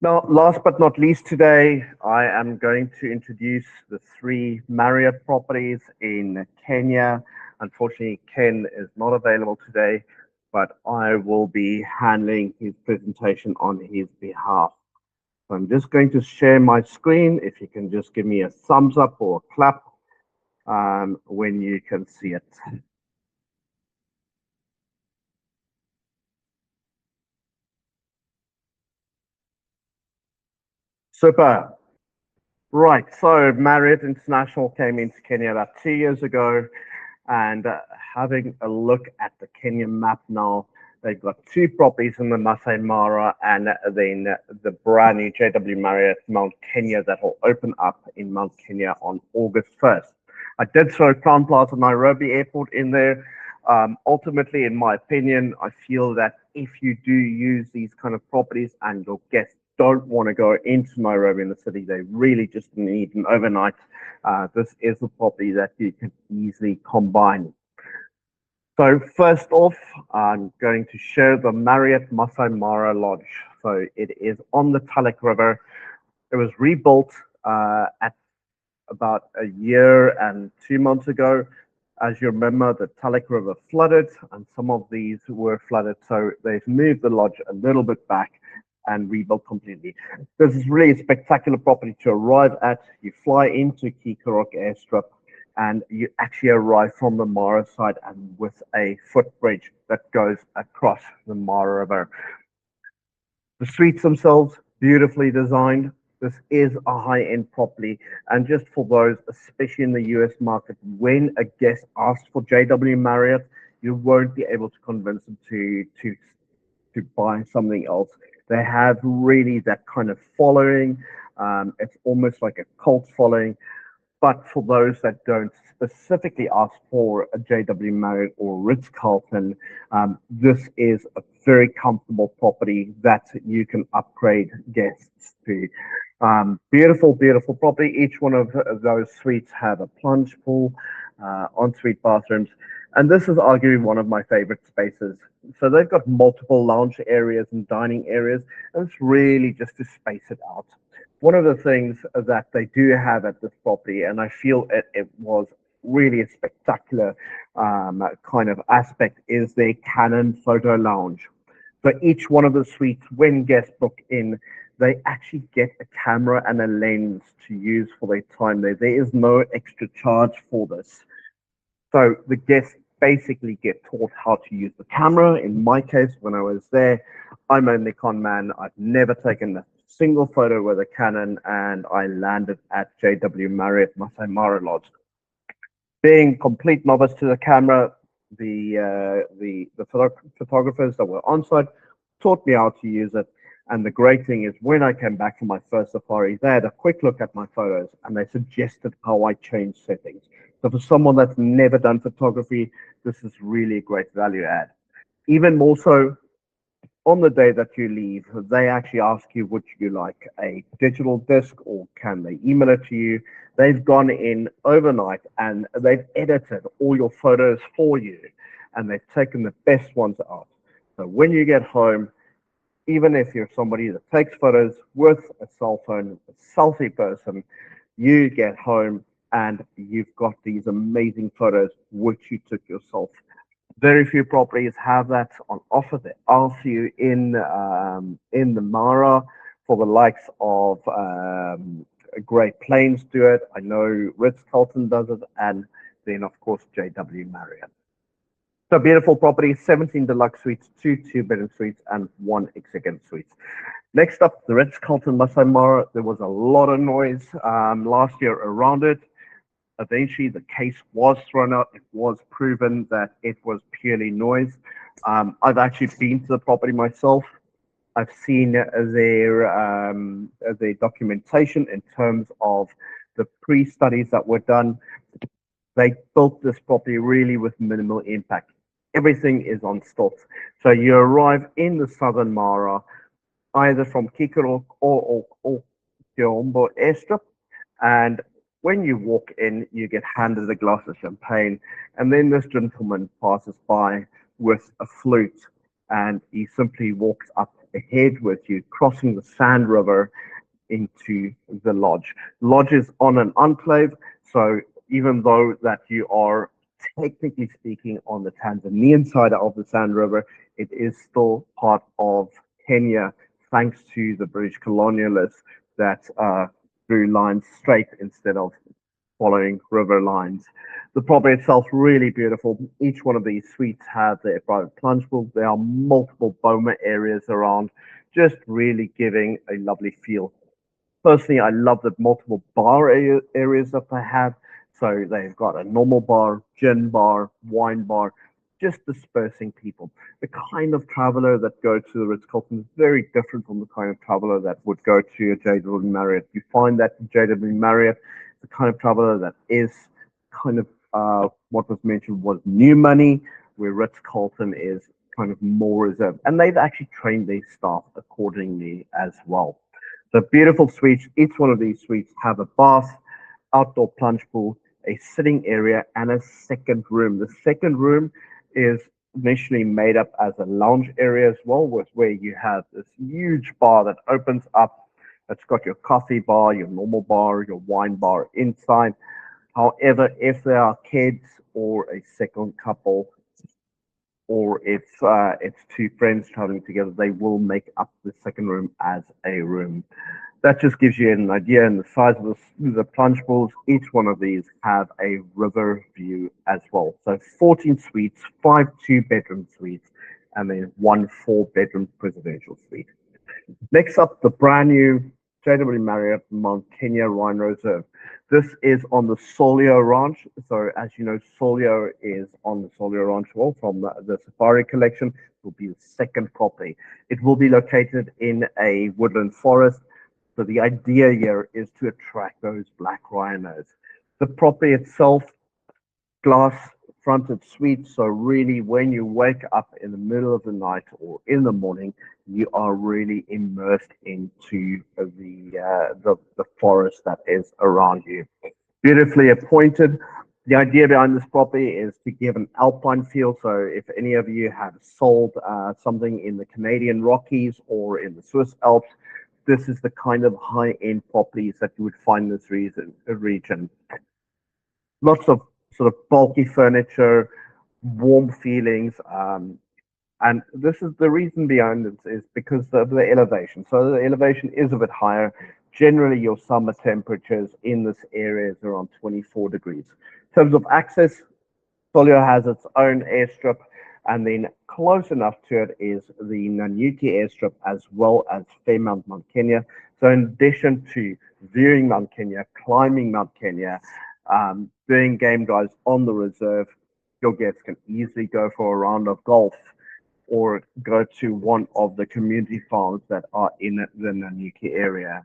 Now, last but not least, today I am going to introduce the three Marriott properties in Kenya. Unfortunately, Ken is not available today, but I will be handling his presentation on his behalf. So I'm just going to share my screen. If you can just give me a thumbs up or a clap when you can see it. Super. Right. So Marriott International came into Kenya about 2 years ago. And having a look at the Kenyan map now, they've got two properties in the Masai Mara and then the brand new JW Marriott Mount Kenya that will open up in Mount Kenya on August 1st. I did throw Crown Plaza Nairobi Airport in there. Ultimately, in my opinion, I feel that if you do use these kind of properties and your guests don't want to go into Nairobi in the city, they really just need an overnight. This is a property that you can easily combine. So first off, I'm going to show the Marriott Masai Mara Lodge. So it is on the Talek River. It was rebuilt at about a year and 2 months ago. As you remember, the Talek River flooded, and some of these were flooded, so they've moved the lodge a little bit back and rebuilt completely. This is really a spectacular property to arrive at. You fly into Kikorok Airstrip, and you actually arrive from the Mara side and with a footbridge that goes across the Mara River. The suites themselves, beautifully designed. This is a high-end property. And just for those, especially in the US market, when a guest asks for JW Marriott, you won't be able to convince them to buy something else. They have really that kind of following. It's almost like a cult following. But for those that don't specifically ask for a JW Marriott or Ritz-Carlton, this is a very comfortable property that you can upgrade guests to. Beautiful, beautiful property. Each one of those suites have a plunge pool, ensuite bathrooms, and this is arguably one of my favorite spaces. So they've got multiple lounge areas and dining areas, and it's really just to space it out. One of the things that they do have at this property, and I feel it was really a spectacular kind of aspect, is their Canon photo lounge. So each one of the suites, when guests book in, they actually get a camera and a lens to use for their time there. There is no extra charge for this. So the guests basically get taught how to use the camera. In my case, when I was there, I'm a Nikon man. I've never taken a single photo with a Canon, and I landed at JW Marriott Masai Mara Lodge. Being complete novice to the camera, the photographers that were on site taught me how to use it. And the great thing is, when I came back from my first safari, they had a quick look at my photos and they suggested how I change settings. So for someone that's never done photography, this is really a great value add. Even more so, on the day that you leave, they actually ask you, would you like a digital disc or can they email it to you? They've gone in overnight and they've edited all your photos for you and they've taken the best ones out. So when you get home, even if you're somebody that takes photos with a cell phone, a selfie person, you get home and you've got these amazing photos which you took yourself. Very few properties have that on offer. They ask you in the Mara for the likes of Great Plains do it. I know Ritz-Carlton does it, and then of course JW Marriott. So beautiful property, 17 deluxe suites, two-bedroom suites, and one executive suite. Next up, the Ritz-Carlton Masai Mara. There was a lot of noise last year around it. Eventually, the case was thrown out. It was proven that it was purely noise. I've actually been to the property myself. I've seen their documentation in terms of the pre-studies that were done. They built this property really with minimal impact. Everything is on stilts. So you arrive in the southern Mara, either from Kikorok or Kiombo airstrip, and when you walk in, you get handed a glass of champagne, and then this gentleman passes by with a flute, and he simply walks up ahead with you, crossing the Sand River into the lodge. Lodge is on an enclave, so even though that you are technically speaking on the Tanzanian side of the Sand River, it is still part of Kenya, thanks to the British colonialists that drew lines straight instead of following river lines. The property itself really beautiful. Each one of these suites have their private plunge pool. There are multiple Boma areas around, just really giving a lovely feel. Personally, I love the multiple bar areas that they have. So they've got a normal bar, gin bar, wine bar, just dispersing people. The kind of traveler that go to the Ritz-Carlton is very different from the kind of traveler that would go to a JW Marriott. You find that JW Marriott, the kind of traveler that is kind of what was mentioned was new money, where Ritz-Carlton is kind of more reserved. And they've actually trained their staff accordingly as well. So beautiful suites. Each one of these suites have a bath, outdoor plunge pool, a sitting area, and a second room. The second room is initially made up as a lounge area as well, with where you have this huge bar that opens up. It's got your coffee bar, your normal bar, your wine bar inside. However, if there are kids or a second couple, or if it's two friends traveling together, they will make up the second room as a room. That just gives you an idea in the size of the plunge pools. Each one of these have a river view as well. So 14 suites, 5 2-bedroom suites, and then 1 4-bedroom presidential suite. Next up, the brand new JW Marriott Mount Kenya Wine Reserve. This is on the Solio Ranch. So as you know, Solio is on the Solio Ranch wall from the Safari Collection. It will be the second property. It will be located in a woodland forest. So the idea here is to attract those black rhinos. The property itself, glass fronted suite. So really, when you wake up in the middle of the night or in the morning, you are really immersed into the forest that is around you. Beautifully appointed. The idea behind this property is to give an alpine feel. So if any of you have sold something in the Canadian Rockies or in the Swiss Alps, this is the kind of high-end properties that you would find in this region. Lots of sort of bulky furniture, warm feelings, and this is the reason behind it is because of the elevation. So the elevation is a bit higher. Generally, your summer temperatures in this area is around 24 degrees. In terms of access, Solio has its own airstrip, and then close enough to it is the Nanyuki airstrip as well as Fairmount Mount Kenya. So in addition to viewing Mount Kenya, climbing Mount Kenya, doing game drives on the reserve, your guests can easily go for a round of golf or go to one of the community farms that are in the Nanyuki area.